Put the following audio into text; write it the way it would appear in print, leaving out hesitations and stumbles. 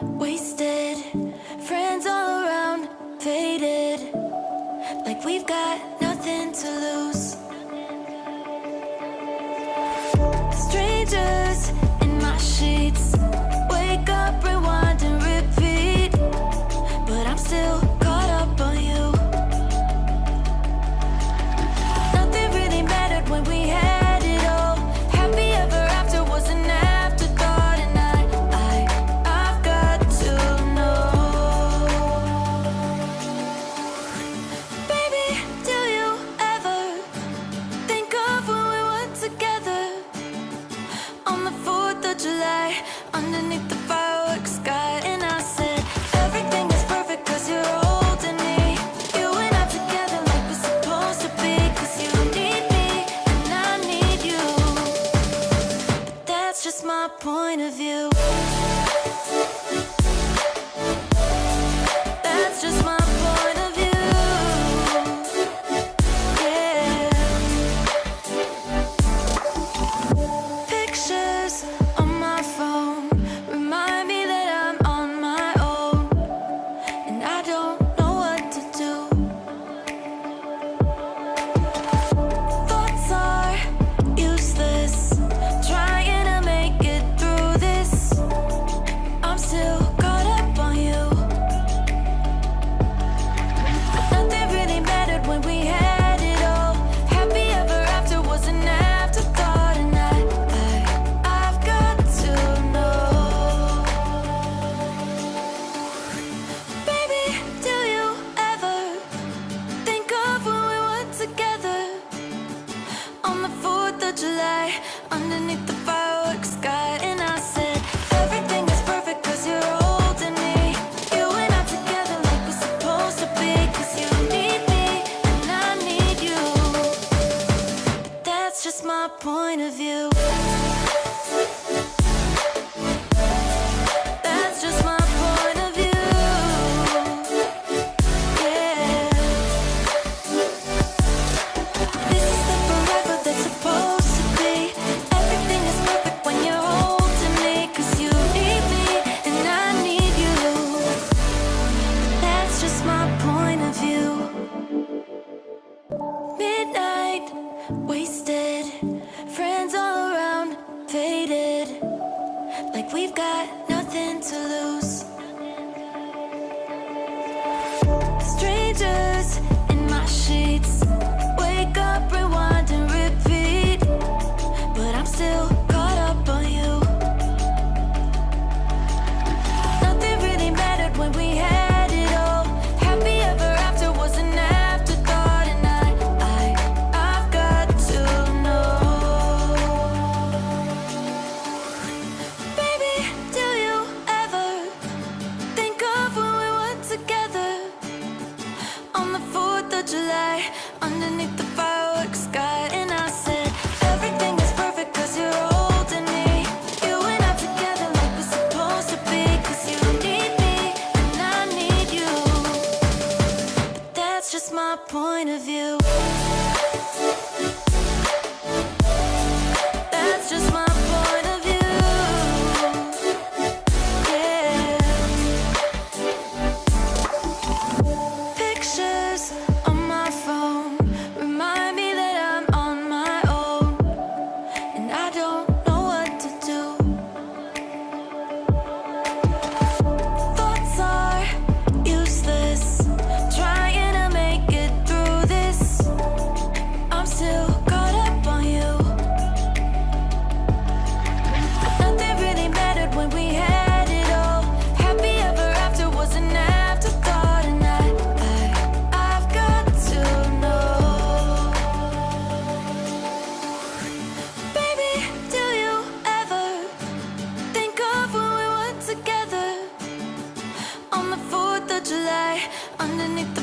wasted, friends all around, faded, like we've got nothing to lose. Strangers in my sheets, wake up, rewind and repeat, but I'm still caught up on you. Nothing really mattered when we had it all. Happy ever after was an afterthought, and I've got to know. Baby, do you ever think of when we were together on the 4th of July, underneath the fireworks sky? And I said, everything is perfect 'cause you're holding me. You and I together like we're supposed to be, 'cause you need me and I need you. But that's just my point of view. That's just my point of view. Yeah. Pictures on my phone remind me that I'm on my own, and I don't know what to do. Thoughts are useless, trying to make it through this. I'm still caught up on you. Nothing really mattered when we had it all. Happy ever after was an afterthought, and I've got to know. Baby, do you ever think of when we were together on the 4th of July, underneath the fireworks sky? And I said, everything is perfect 'cause you're holding me. You and I together like we're supposed to be, 'cause you need me and I need you. But that's just my point of view. That's just my point of view. Yeah. This is the forever that's supposed to be. Everything is perfect when you're holding me, 'cause you need me and I need you. That's just my point of view. Midnight, wasted, friends all around, faded, like we've got nothing to lose. Strangers in my sheets, wake up, rewind and repeat, but I'm still caught up on you. Nothing really mattered when we had it all. Happy ever after was an afterthought, and I've got to know. Baby, do you ever think of when we were together on the 4th of July, underneath the fireworks sky? And I said, everything is perfect 'cause you're holding me. You and I together like we're supposed to be, 'cause you need me and I need you. But that's just my point of view. That's just my point of view. Yeah. Pictures on my phone remind me that I'm on my own, and I don't know what to do. Thoughts are useless, trying to make it through this. I'm still caught up on you. Nothing really mattered when we had it all. Happy ever after was an afterthought, and I've got to know. Baby, do you ever think of when we were together on the 4th of July, underneath the